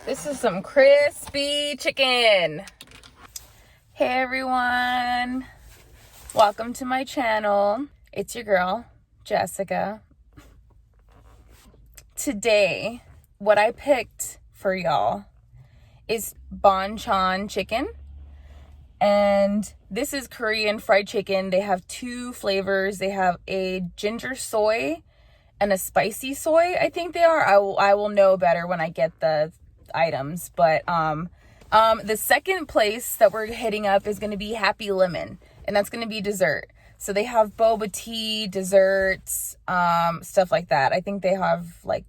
This is some crispy chicken. Hey everyone, welcome to my channel. It's your girl, Jessica. Today, what I picked for y'all is Bonchon Chicken. And this is Korean fried chicken. They have two flavors. They have a ginger soy and a spicy soy, I think they are. I will know better when I get the items. But the second place that we're hitting up is going to be Happy Lemon, and that's going to be dessert. So they have boba tea, desserts, stuff like that. I think they have like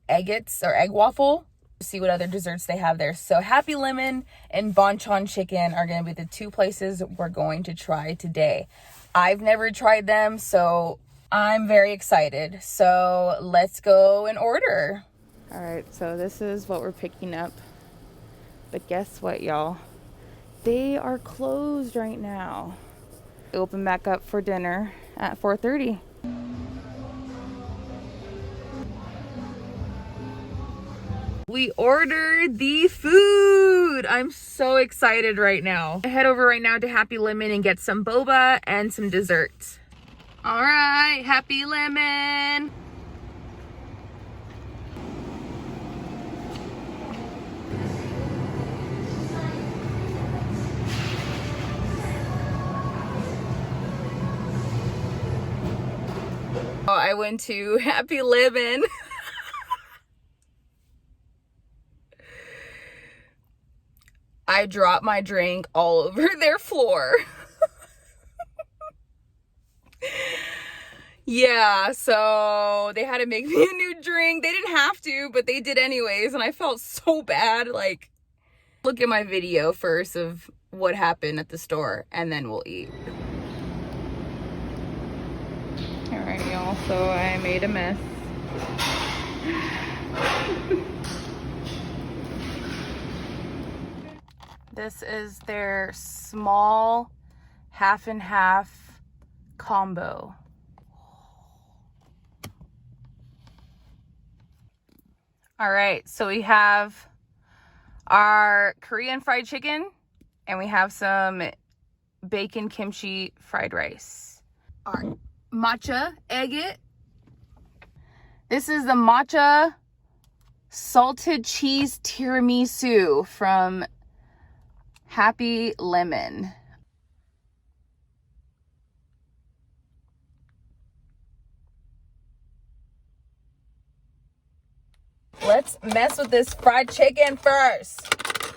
eggets or egg waffle. See what other desserts they have there. So Happy Lemon and Bonchon Chicken are going to be the two places we're going to try today. I've never tried them, so I'm very excited. So let's go and order. All right, so this is what we're picking up. But guess what, y'all? They are closed right now. They open back up for dinner at 4:30. We ordered the food. I'm so excited right now. I head over right now to Happy Lemon and get some boba and some desserts. All right, Happy Lemon. Oh, I went to Happy Lemon. I dropped my drink all over their floor. Yeah, so they had to make me a new drink. They didn't have to, but they did anyways, and I felt so bad. Like, look at my video first of what happened at the store, and then we'll eat. Alright, y'all, so I made a mess. This is their small half and half combo. All right, so we have our Korean fried chicken and we have some bacon kimchi fried rice. Our matcha agate. This is the matcha salted cheese tiramisu from Happy Lemon. Let's mess with this fried chicken first.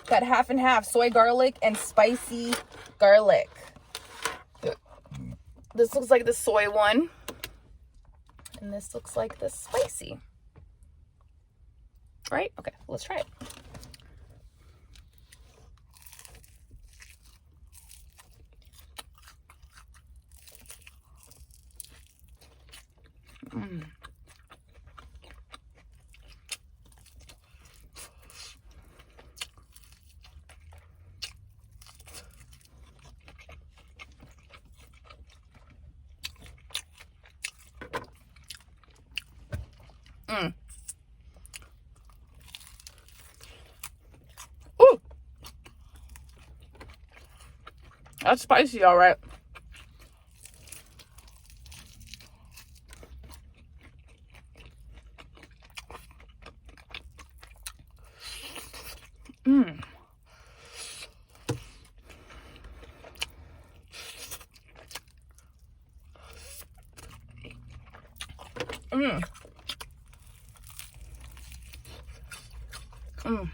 Got half and half soy garlic and spicy garlic. This looks like the soy one. And this looks like the spicy. Right? Okay, let's try it. Mm. Mm. Ooh. That's spicy, all right. Mm. Mm. Mm.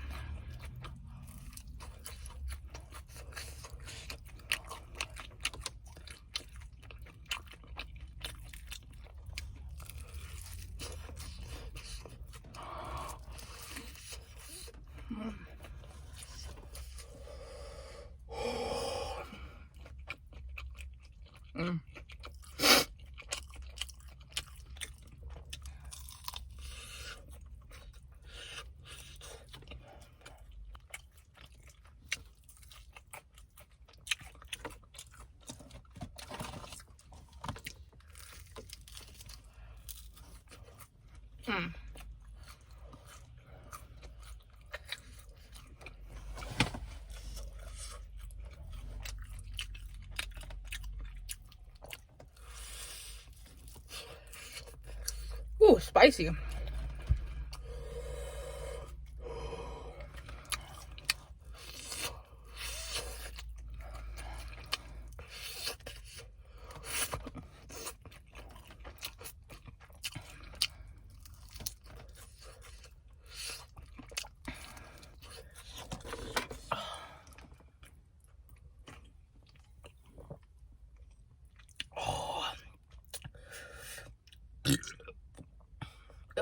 Mm. spicy.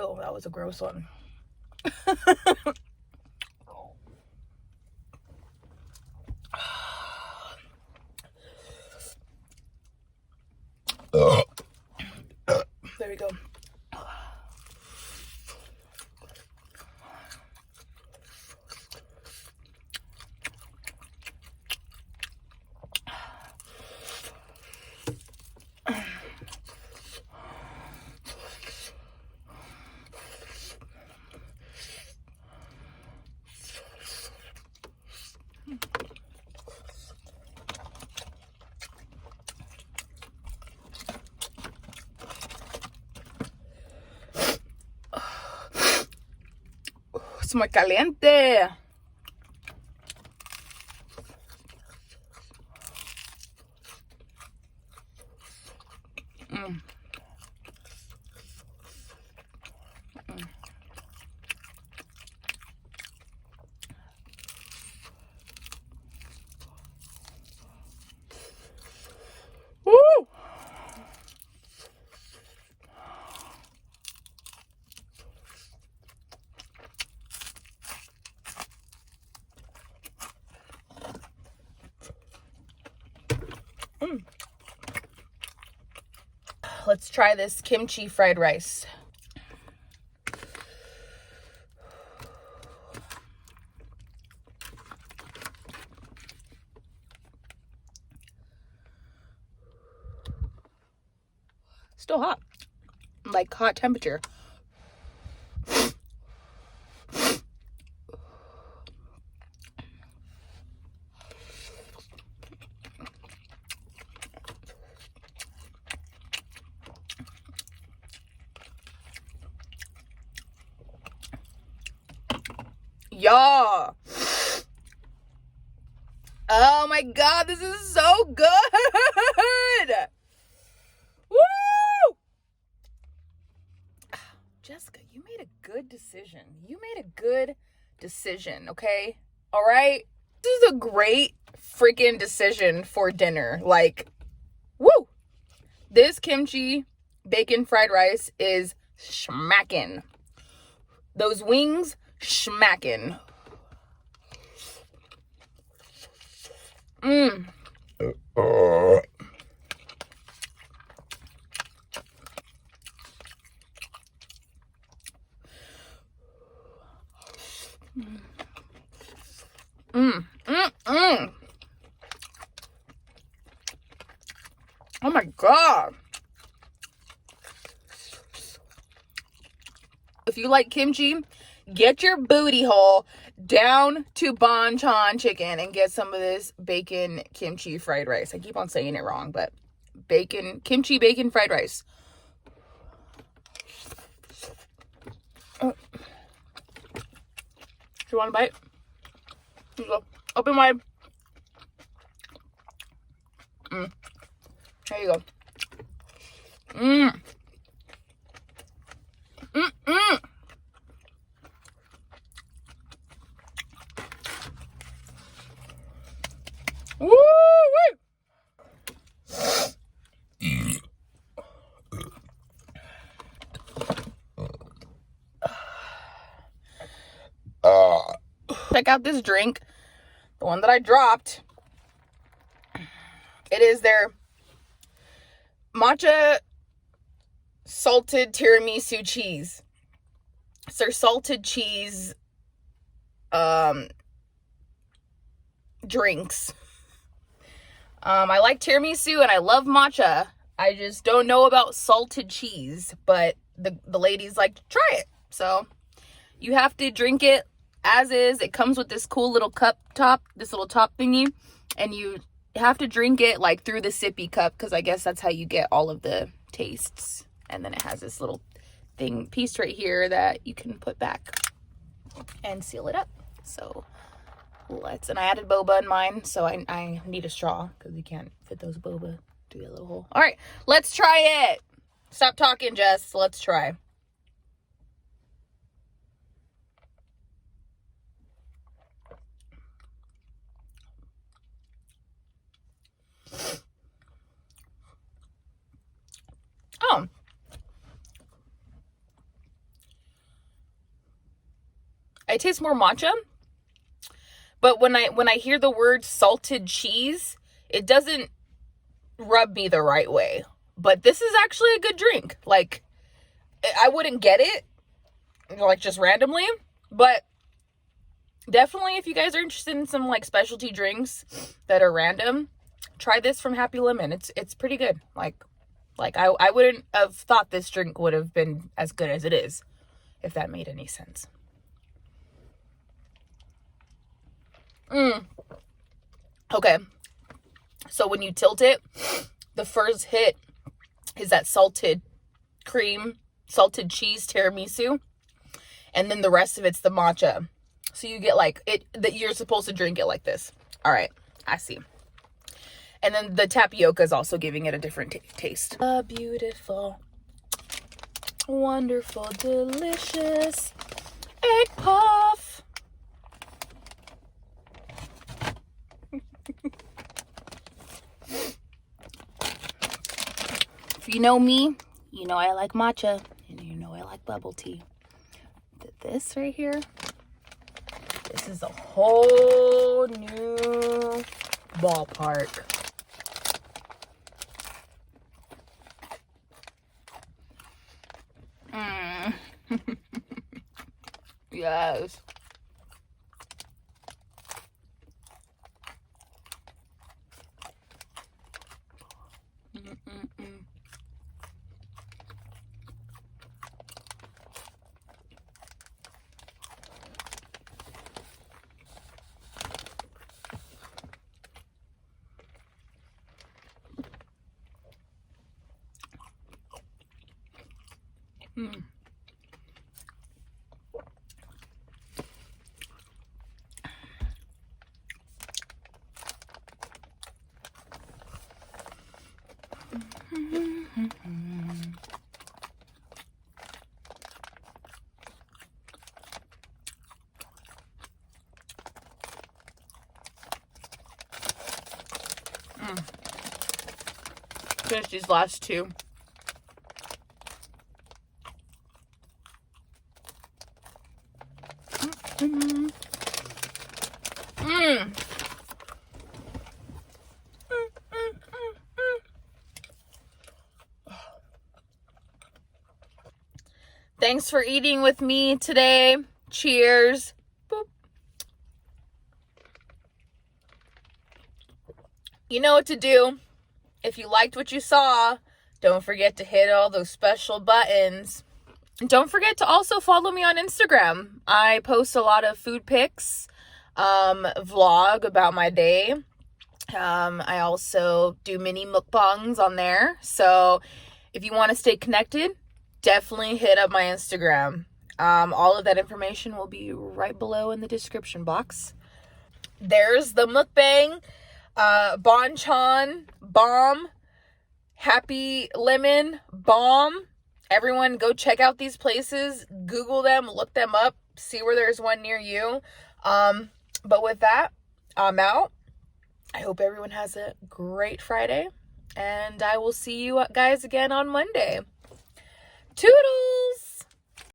Oh, that was a gross one. There we go. Es muy caliente. Woo! Let's try this kimchi fried rice. Still hot, like hot temperature. Y'all, oh my god, this is so good. Woo! Jessica, you made a good decision. You made a good decision, okay? All right? This is a great freaking decision for dinner. Like, woo! This kimchi bacon fried rice is schmacking. Those wings, schmacking. Mmm. Oh my god. If you like kimchi, get your booty hole down to Bonchon Chicken and get some of this bacon kimchi fried rice. I keep on saying it wrong, but kimchi bacon fried rice. Oh. Do you want a bite? Here you go. Open wide. There you go. Woo! Check out this drink, the one that I dropped. It is their Matcha salted tiramisu cheese. It's their salted cheese drinks. I like tiramisu and I love matcha. I just don't know about salted cheese, but the ladies like to try it. So you have to drink it as is. It comes with this cool little cup top, this little top thingy, and you have to drink it like through the sippy cup, because I guess that's how you get all of the tastes. And then it has this little piece right here that you can put back and seal it up. So and I added boba in mine, so I need a straw because you can't fit those boba through the little hole. All right, let's try it. Stop talking, Jess. Let's try. Oh. I taste more matcha. But when I hear the word salted cheese, it doesn't rub me the right way. But this is actually a good drink. Like, I wouldn't get it, like, just randomly. But definitely, if you guys are interested in some, like, specialty drinks that are random, try this from Happy Lemon. It's pretty good. Like I wouldn't have thought this drink would have been as good as it is, if that made any sense. Okay, so when you tilt it, the first hit is that salted cream, salted cheese tiramisu, and then the rest of it's the matcha. So you get like it that you're supposed to drink it like this. All right, I see. And then the tapioca is also giving it a different taste. A beautiful, wonderful, delicious egg puff. If you know me, you know I like matcha, and you know I like bubble tea. This right here, this is a whole new ballpark. Yes. Finish these last two. Thanks for eating with me today. Cheers. Boop. You know what to do. If you liked what you saw, don't forget to hit all those special buttons. And don't forget to also follow me on Instagram. I post a lot of food pics, vlog about my day. I also do mini mukbangs on there. So if you want to stay connected, definitely hit up my Instagram. All of that information will be right below in the description box. There's the mukbang, Bonchon, bomb, Happy Lemon, bomb. Everyone go check out these places, Google them, look them up, see where there's one near you. But with that, I'm out. I hope everyone has a great Friday, and I will see you guys again on Monday. Toodles!